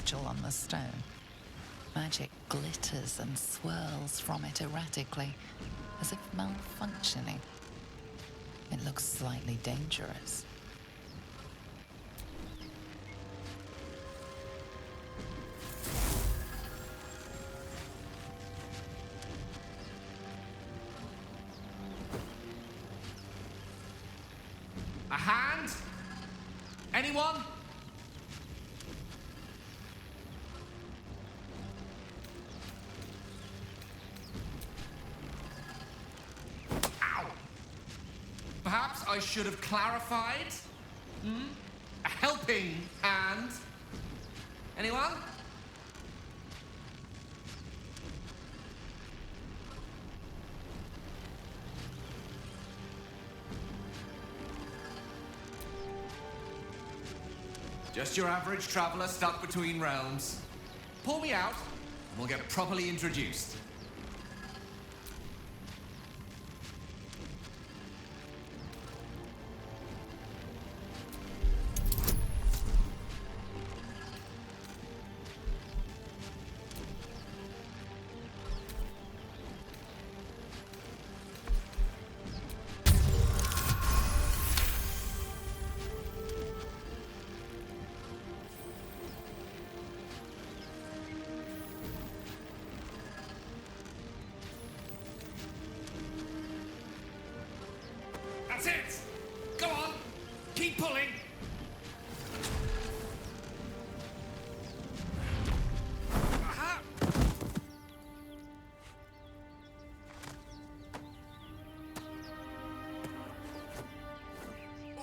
sigil on the stone. Magic glitters and swirls from it erratically, as if malfunctioning. It looks slightly dangerous. A hand? Anyone? Ow! Perhaps I should have clarified? A helping hand? Anyone? Just your average traveler stuck between realms. Pull me out, and we'll get properly introduced. That's it! Go on! Keep pulling! Aha!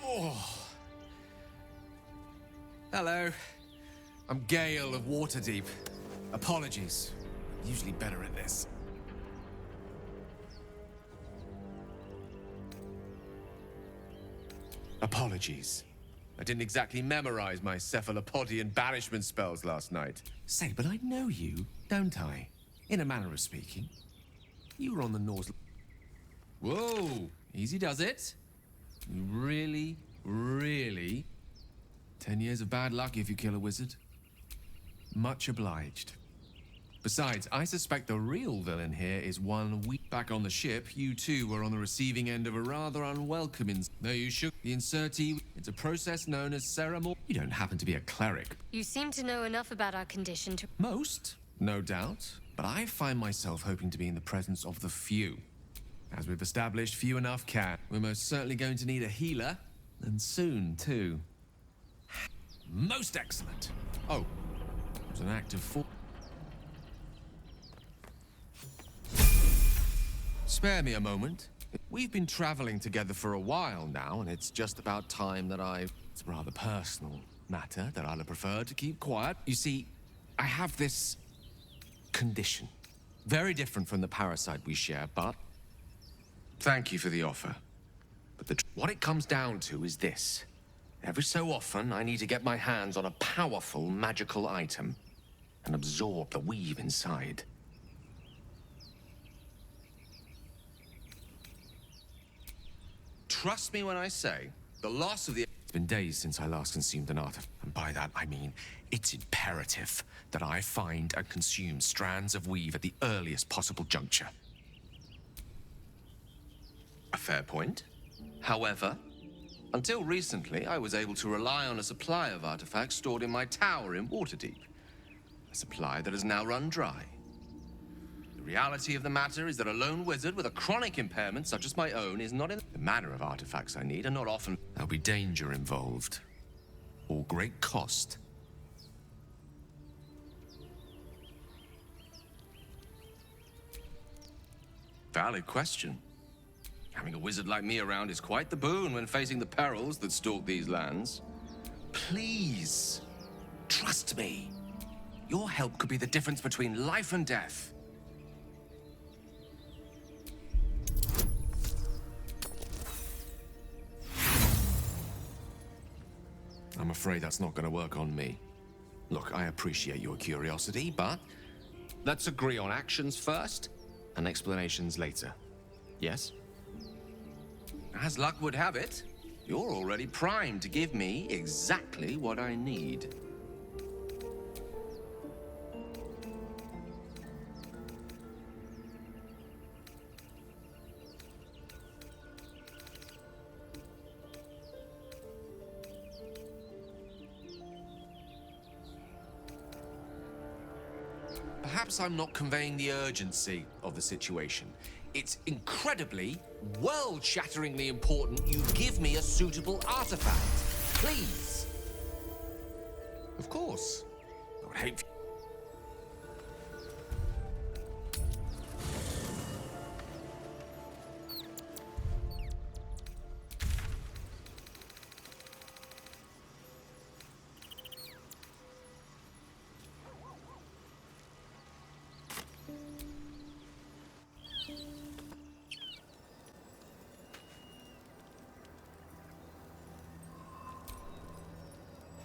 Oh. Hello. I'm Gale of Waterdeep. Apologies. Usually better at this. Apologies. I didn't exactly memorize my cephalopodian banishment spells last night. Say, but I know you, don't I? In a manner of speaking. You were on the North... Whoa! Easy does it. You really, really... 10 years of bad luck if you kill a wizard. Much obliged. Besides, I suspect the real villain here is one week back on the ship. You two were on the receiving end of a rather unwelcome No, you shook the insertee. It's a process known as ceremony. You don't happen to be a cleric. You seem to know enough about our condition to... Most, no doubt. But I find myself hoping to be in the presence of the few. As we've established, few enough can. We're most certainly going to need a healer. And soon, too. Most excellent. Oh, it was an act of force. Spare me a moment. We've been traveling together for a while now, and it's just about time that It's a rather personal matter that I'd prefer to keep quiet. You see, I have this condition. Very different from the parasite we share, but... Thank you for the offer. But what it comes down to is this. Every so often, I need to get my hands on a powerful magical item and absorb the weave inside. Trust me when I say, the loss of the... It's been days since I last consumed an artifact. And by that, I mean, it's imperative that I find and consume strands of weave at the earliest possible juncture. A fair point. However, until recently, I was able to rely on a supply of artifacts stored in my tower in Waterdeep. A supply that has now run dry. The reality of the matter is that a lone wizard with a chronic impairment such as my own is not in the manner of artifacts I need, and not often there'll be danger involved. Or great cost. Valid question. Having a wizard like me around is quite the boon when facing the perils that stalk these lands. Please, trust me. Your help could be the difference between life and death. I'm afraid that's not going to work on me. Look, I appreciate your curiosity, but let's agree on actions first and explanations later. Yes? As luck would have it, you're already primed to give me exactly what I need. Perhaps I'm not conveying the urgency of the situation. It's incredibly, world-shatteringly important you give me a suitable artifact. Please. Of course. I would hate...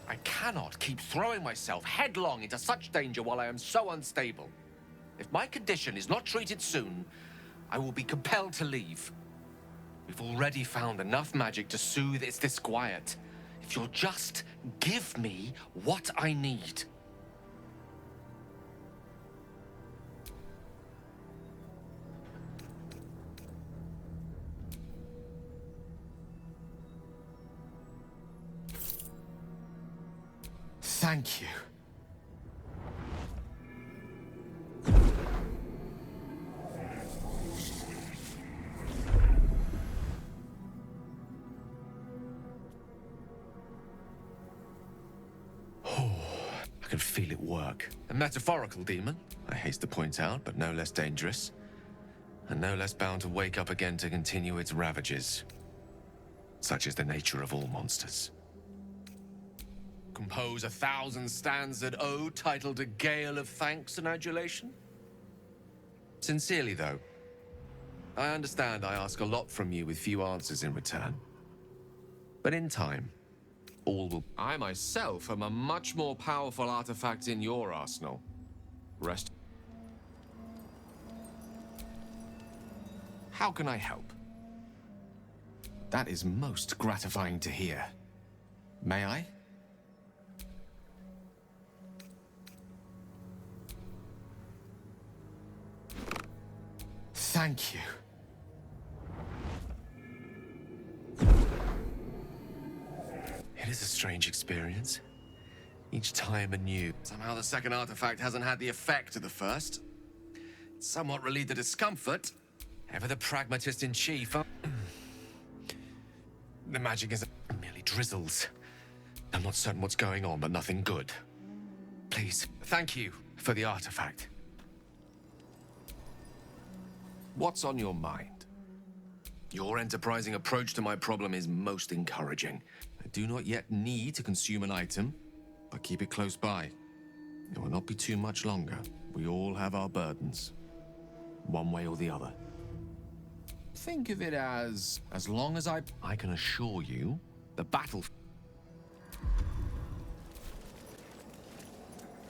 I cannot keep throwing myself headlong into such danger while I am so unstable. If my condition is not treated soon, I will be compelled to leave. We've already found enough magic to soothe its disquiet. If you'll just give me what I need. Thank you. I can feel it work. A metaphorical demon, I haste to point out, but no less dangerous. And no less bound to wake up again to continue its ravages. Such is the nature of all monsters. Compose 1,000-stanzas ode titled A Gale of Thanks and Adulation? Sincerely, though, I understand I ask a lot from you with few answers in return. But in time, all will... I myself am a much more powerful artifact in your arsenal. Rest... How can I help? That is most gratifying to hear. May I? Thank you. It is a strange experience. Each time anew. Somehow the second artifact hasn't had the effect of the first. It's somewhat relieved the discomfort. Ever the pragmatist in chief. The magic is merely drizzles. I'm not certain what's going on, but nothing good. Please, thank you for the artifact. What's on your mind? Your enterprising approach to my problem is most encouraging. I do not yet need to consume an item, but keep it close by. It will not be too much longer. We all have our burdens, one way or the other. Think of it as long as I can assure you, the battle...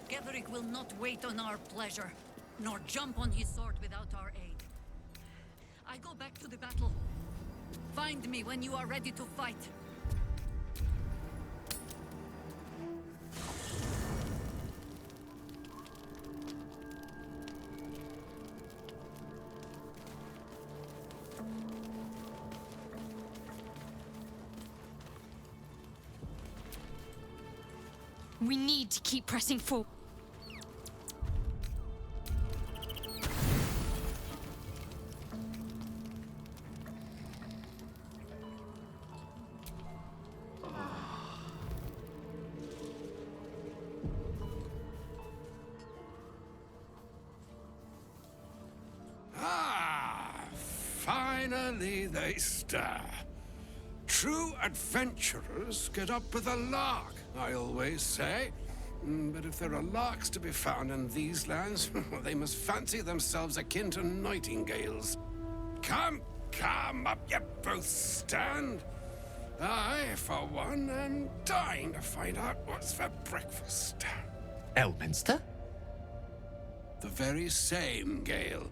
Getherick will not wait on our pleasure, nor jump on his sword without our aid. I go back to the battle. Find me when you are ready to fight. We need to keep pressing forward. Finally they stir. True adventurers get up with a lark, I always say. But if there are larks to be found in these lands, they must fancy themselves akin to nightingales. Come, come, up you both stand. I, for one, am dying to find out what's for breakfast. Elminster? The very same, Gale.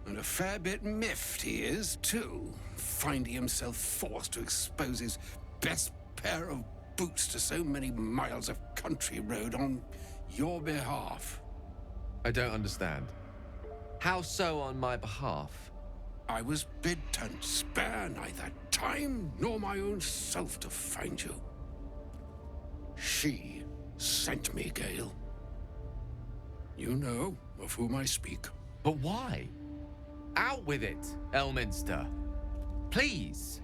And a fair bit miffed he is, too, finding himself forced to expose his best pair of boots to so many miles of country road on your behalf. I don't understand. How so on my behalf? I was bid to spare neither time nor my own self to find you. She sent me, Gale. You know, of whom I speak. But why? Out with it, Elminster. Please.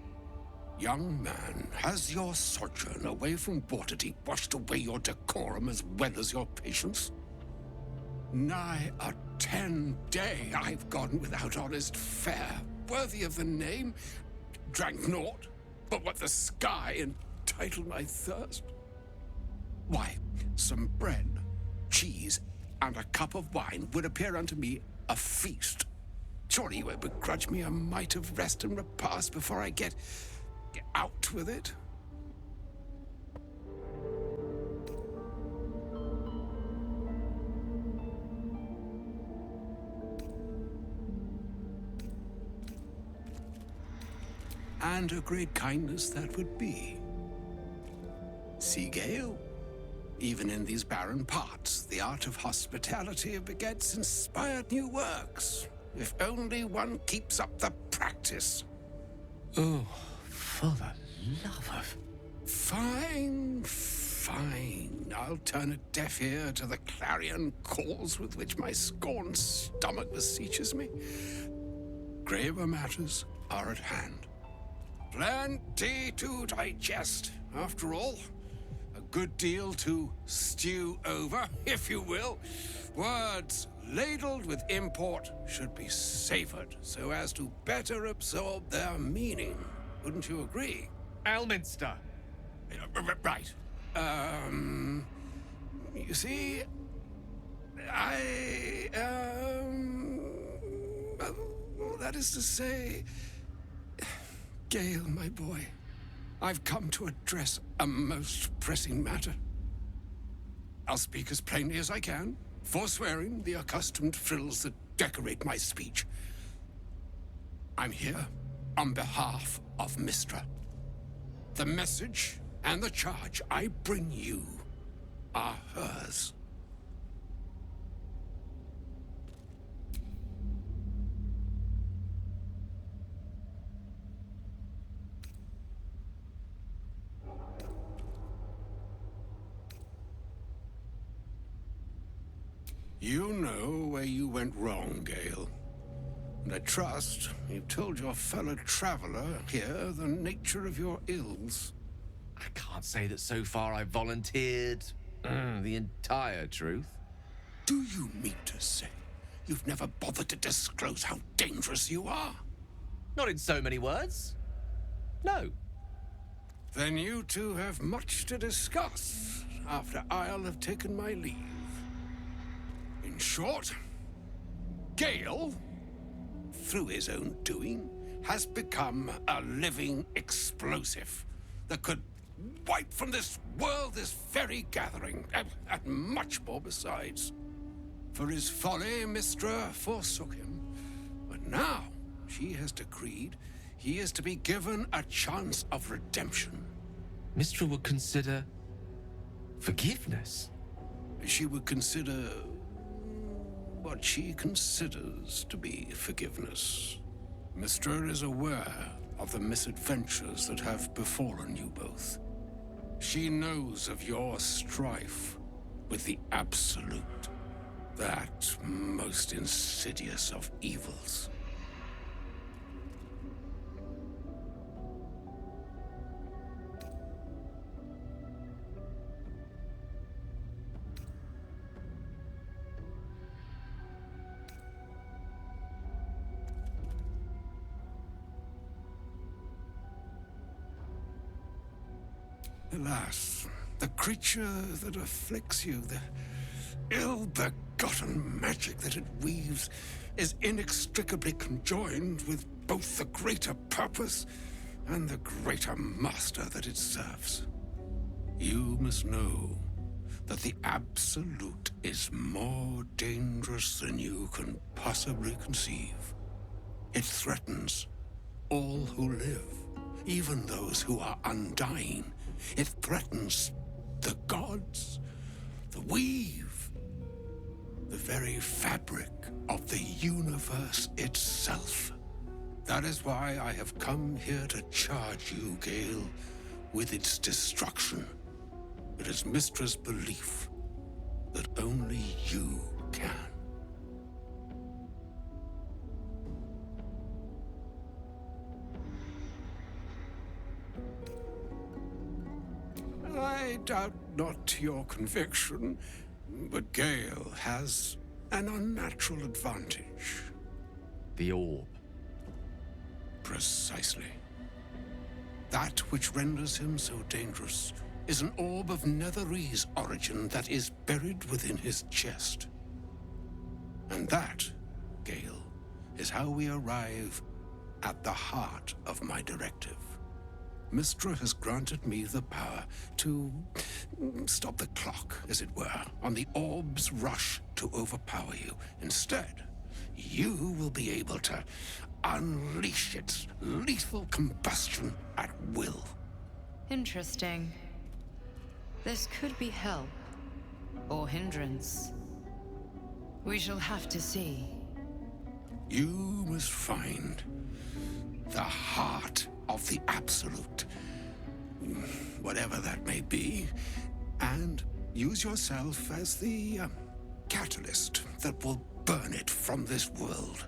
Young man, has your sojourn away from Waterdeep washed away your decorum as well as your patience? Nigh a 10-day I've gone without honest fare, worthy of the name, drank naught but what the sky entitled my thirst. Why, some bread, cheese, and a cup of wine would appear unto me a feast. Surely you would begrudge me a mite of rest and repast before I get out with it? And a great kindness that would be. See, Gale? Even in these barren parts, the art of hospitality begets inspired new works. If only one keeps up the practice. Oh, for the love of... Fine, fine. I'll turn a deaf ear to the clarion calls with which my scorned stomach beseeches me. Graver matters are at hand. Plenty to digest, after all. A good deal to stew over, if you will. Words ladled with import should be savored so as to better absorb their meaning. Wouldn't you agree? Elminster! Right. You see, that is to say, Gale, my boy, I've come to address a most pressing matter. I'll speak as plainly as I can, forswearing the accustomed frills that decorate my speech. I'm here on behalf of Mystra. The message and the charge I bring you are hers. You know where you went wrong, Gale. And I trust you've told your fellow traveler here the nature of your ills. I can't say that so far I've volunteered the entire truth. Do you mean to say you've never bothered to disclose how dangerous you are? Not in so many words. No. Then you two have much to discuss after I'll have taken my leave. In short, Gale, through his own doing, has become a living explosive that could wipe from this world this very gathering, and much more besides. For his folly, Mystra forsook him. But now, she has decreed he is to be given a chance of redemption. Mystra would consider... forgiveness? She would consider... what she considers to be forgiveness. Mystra is aware of the misadventures that have befallen you both. She knows of your strife with the Absolute, that most insidious of evils. Alas, the creature that afflicts you, the ill-begotten magic that it weaves, is inextricably conjoined with both the greater purpose and the greater master that it serves. You must know that the Absolute is more dangerous than you can possibly conceive. It threatens all who live, even those who are undying. It threatens the gods, the weave, the very fabric of the universe itself. That is why I have come here to charge you, Gale, with its destruction. It is Mistra's belief that only you can. doubt not your conviction, but Gale has an unnatural advantage. The orb. Precisely. That which renders him so dangerous is an orb of Netherese origin that is buried within his chest. And that, Gale, is how we arrive at the heart of my directive. Mystra has granted me the power to stop the clock, as it were, on the orb's rush to overpower you. Instead, you will be able to unleash its lethal combustion at will. Interesting. This could be help, or hindrance. We shall have to see. You must find the heart of the Absolute, whatever that may be, and use yourself as the catalyst that will burn it from this world.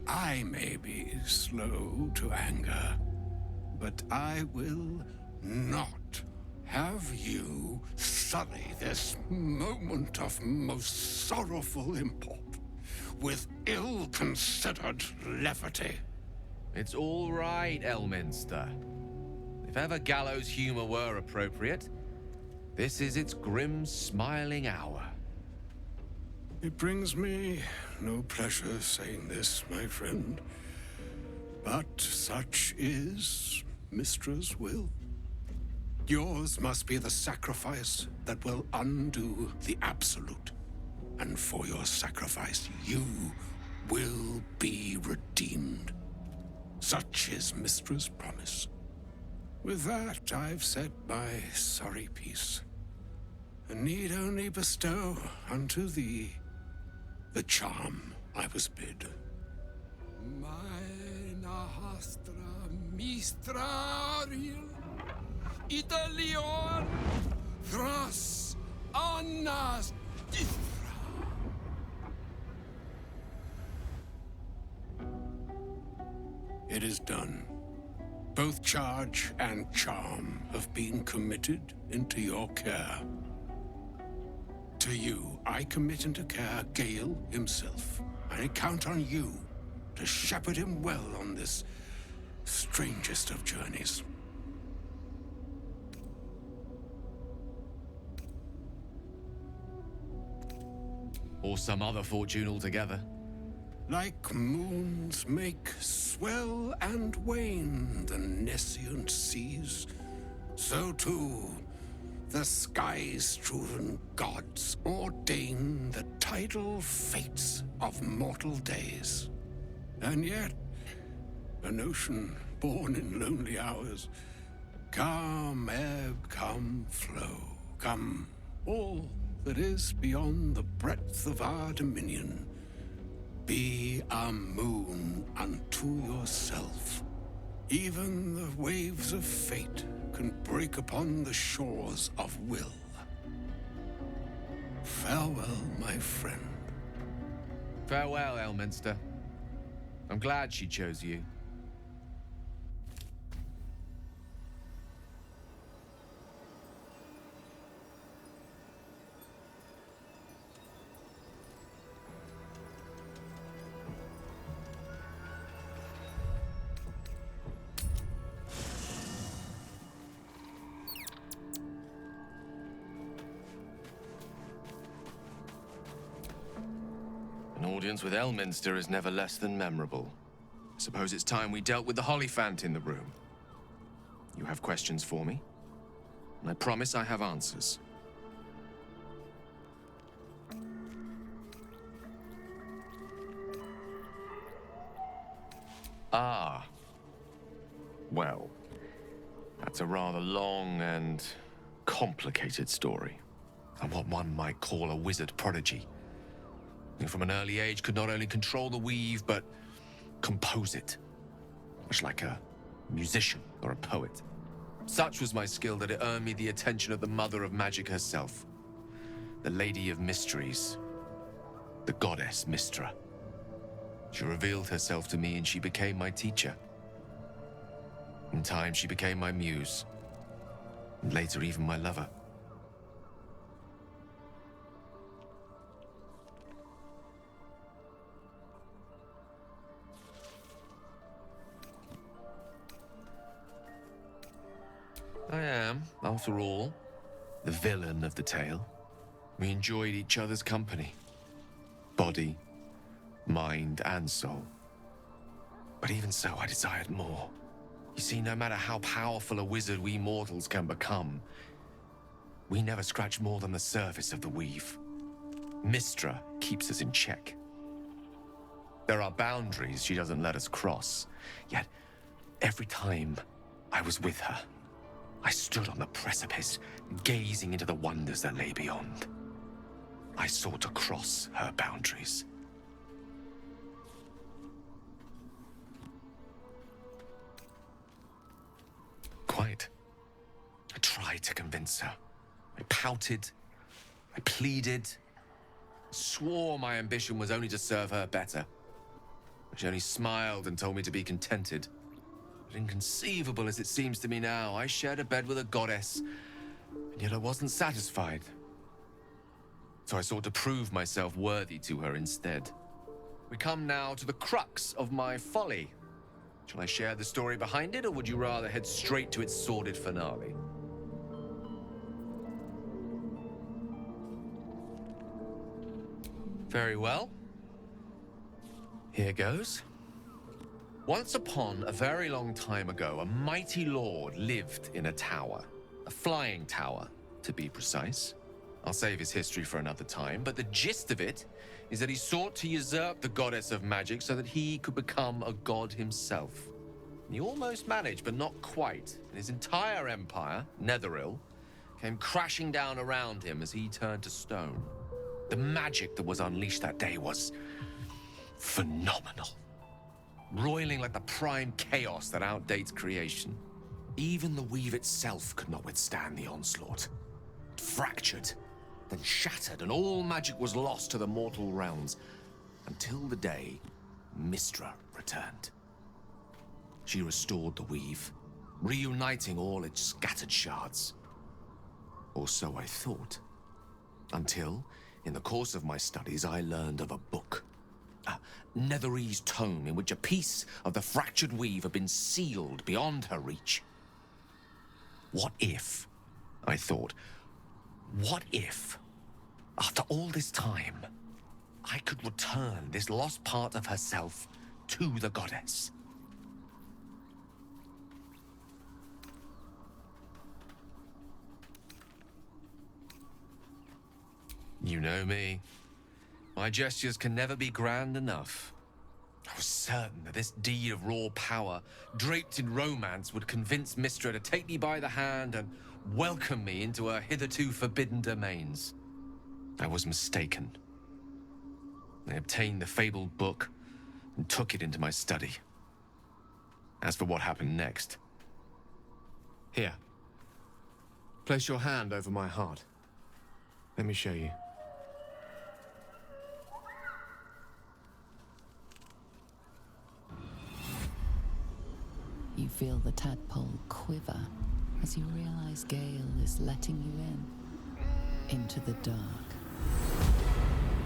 I may be slow to anger, but I will not have you sully this moment of most sorrowful import with ill-considered levity. It's all right, Elminster. If ever gallows humor were appropriate, this is its grim, smiling hour. It brings me no pleasure saying this, my friend, but such is Mystra's will. Yours must be the sacrifice that will undo the Absolute. And for your sacrifice, you will be redeemed. Such is Mystra's promise. With that, I've said my sorry piece, and need only bestow unto thee the charm I was bid. Mina hastra mistraril Italion thras annas dithra. It is done. Both charge and charm have been committed into your care. To you, I commit into care Gale himself. I count on you to shepherd him well on this strangest of journeys. Or some other fortune altogether. Like moons make swell and wane the nescient seas, so too the sky-strewn gods ordain the tidal fates of mortal days. And yet, an ocean born in lonely hours, come ebb, come flow, come all that is beyond the breadth of our dominion. Be a moon unto yourself. Even the waves of fate can break upon the shores of will. Farewell, my friend. Farewell, Elminster. I'm glad she chose you. An audience with Elminster is never less than memorable. I suppose it's time we dealt with the Hollyphant in the room. You have questions for me? And I promise I have answers. Ah. Well, that's a rather long and complicated story. I'm what one might call a wizard prodigy. Who from an early age could not only control the weave, but compose it. Much like a musician or a poet. Such was my skill that it earned me the attention of the mother of magic herself. the Lady of Mysteries, the goddess Mystra. She revealed herself to me and she became my teacher. In time, she became my muse, and later even my lover. I am, after all, the villain of the tale. We enjoyed each other's company. Body, mind, and soul. But even so, I desired more. You see, no matter how powerful a wizard we mortals can become, we never scratch more than the surface of the weave. Mystra keeps us in check. There are boundaries she doesn't let us cross, yet every time I was with her, I stood on the precipice, gazing into the wonders that lay beyond. I sought to cross her boundaries. Quite. I tried to convince her. I pouted. I pleaded. Swore my ambition was only to serve her better. But she only smiled and told me to be contented. But inconceivable as it seems to me now, I shared a bed with a goddess, and yet I wasn't satisfied. So I sought to prove myself worthy to her instead. We come now to the crux of my folly. Shall I share the story behind it, or would you rather head straight to its sordid finale? Very well. Here goes. Once upon a very long time ago, a mighty lord lived in a tower. A flying tower, to be precise. I'll save his history for another time, but the gist of it is that he sought to usurp the goddess of magic so that he could become a god himself. He almost managed, but not quite. And his entire empire, Netheril, came crashing down around him as he turned to stone. The magic that was unleashed that day was phenomenal. Roiling like the prime chaos that outdates creation. Even the weave itself could not withstand the onslaught. It fractured, then shattered, and all magic was lost to the mortal realms, until the day Mystra returned. She restored the weave, reuniting all its scattered shards. Or so I thought. Until, in the course of my studies, I learned of a book. A Netherese tome in which a piece of the fractured weave had been sealed beyond her reach. What if, I thought, what if, after all this time, I could return this lost part of herself to the goddess? You know me. My gestures can never be grand enough. I was certain that this deed of raw power, draped in romance, would convince Mystra to take me by the hand and welcome me into her hitherto forbidden domains. I was mistaken. I obtained the fabled book and took it into my study. As for what happened next... Here. Place your hand over my heart. Let me show you. You feel the tadpole quiver as you realize Gale is letting you into the dark.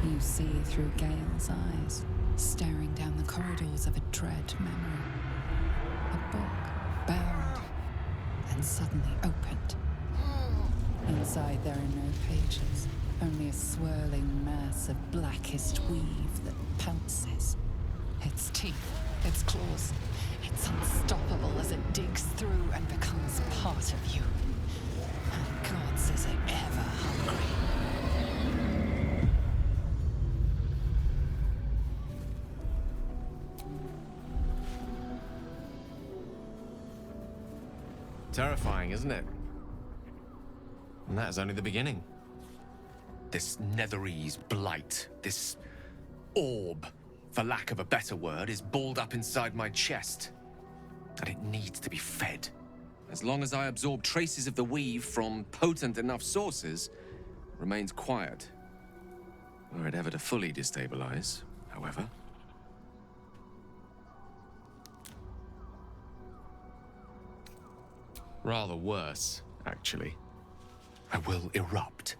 You see through Gale's eyes, staring down the corridors of a dread memory. A book, bound, and suddenly opened. Inside there are no pages, only a swirling mass of blackest weave that pounces. Its teeth, its claws, it's unstoppable as it digs through and becomes part of you. And gods, is it ever hungry. Terrifying, isn't it? And that is only the beginning. This Netherese blight, this orb, for lack of a better word, is balled up inside my chest. And it needs to be fed. As long as I absorb traces of the weave from potent enough sources, remains quiet. Were it ever to fully destabilize, however. Rather worse, actually. I will erupt.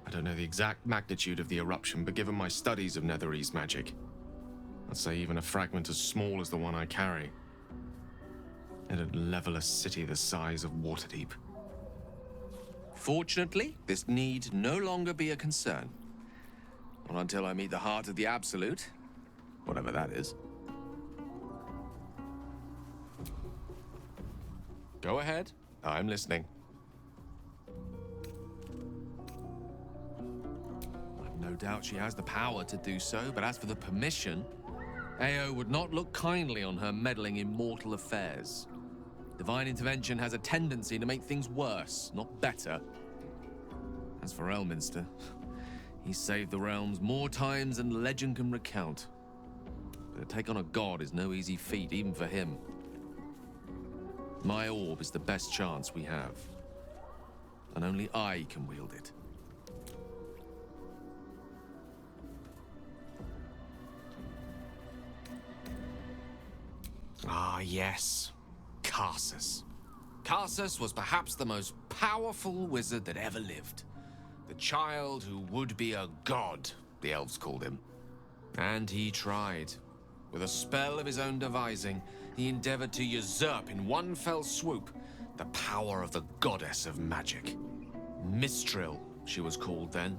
I don't know the exact magnitude of the eruption, but given my studies of Netherese magic, I'd say even a fragment as small as the one I carry, it'd level a city the size of Waterdeep. Fortunately, this need no longer be a concern. Not until I meet the heart of the Absolute, whatever that is. Go ahead. I'm listening. I've no doubt she has the power to do so, but as for the permission, Ao would not look kindly on her meddling in mortal affairs. Divine intervention has a tendency to make things worse, not better. As for Elminster, he saved the realms more times than legend can recount. But to take on a god is no easy feat, even for him. My orb is the best chance we have. And only I can wield it. Ah, yes. Karsus. Karsus was perhaps the most powerful wizard that ever lived. The child who would be a god, the elves called him. And he tried. With a spell of his own devising, he endeavored to usurp in one fell swoop the power of the goddess of magic. Mistral, she was called then.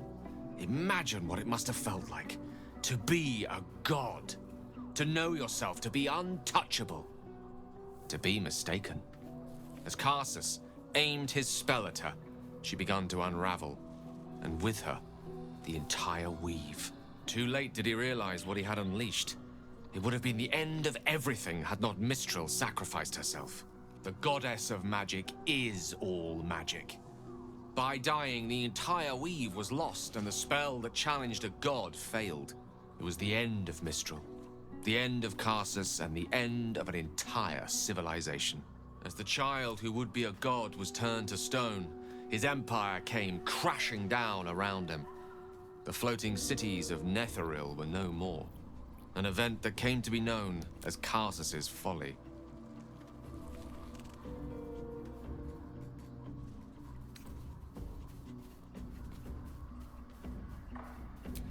Imagine what it must have felt like to be a god. To know yourself, to be untouchable. To be mistaken. As Karsus aimed his spell at her, she began to unravel. And with her, the entire weave. Too late did he realize what he had unleashed. It would have been the end of everything had not Mistral sacrificed herself. The goddess of magic is all magic. By dying, the entire weave was lost, and the spell that challenged a god failed. It was the end of Mistral. The end of Karsus, and the end of an entire civilization. As the child who would be a god was turned to stone, his empire came crashing down around him. The floating cities of Netheril were no more. An event that came to be known as Karsus's folly.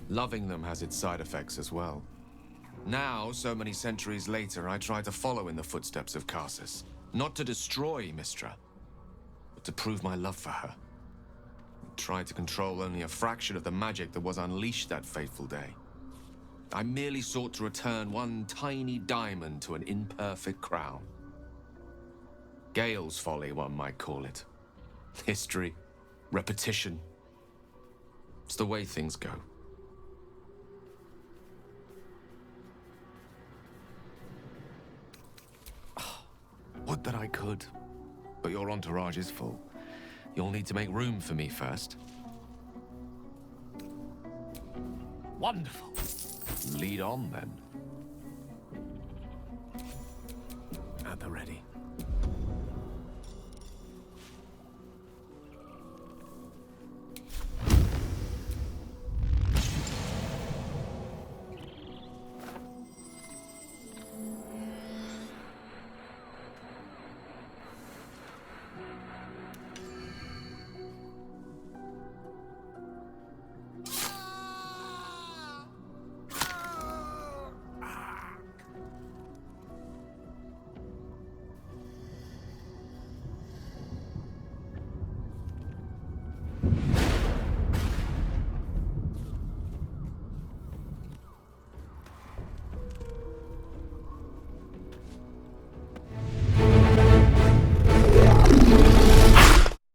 Loving them has its side effects as well. Now, so many centuries later, I try to follow in the footsteps of Karsus. Not to destroy Mystra, but to prove my love for her. I tried to control only a fraction of the magic that was unleashed that fateful day. I merely sought to return one tiny diamond to an imperfect crown. Gale's folly, one might call it. History, repetition. It's the way things go. Would that I could, but your entourage is full. You'll need to make room for me first. Wonderful. Lead on, then. At the ready.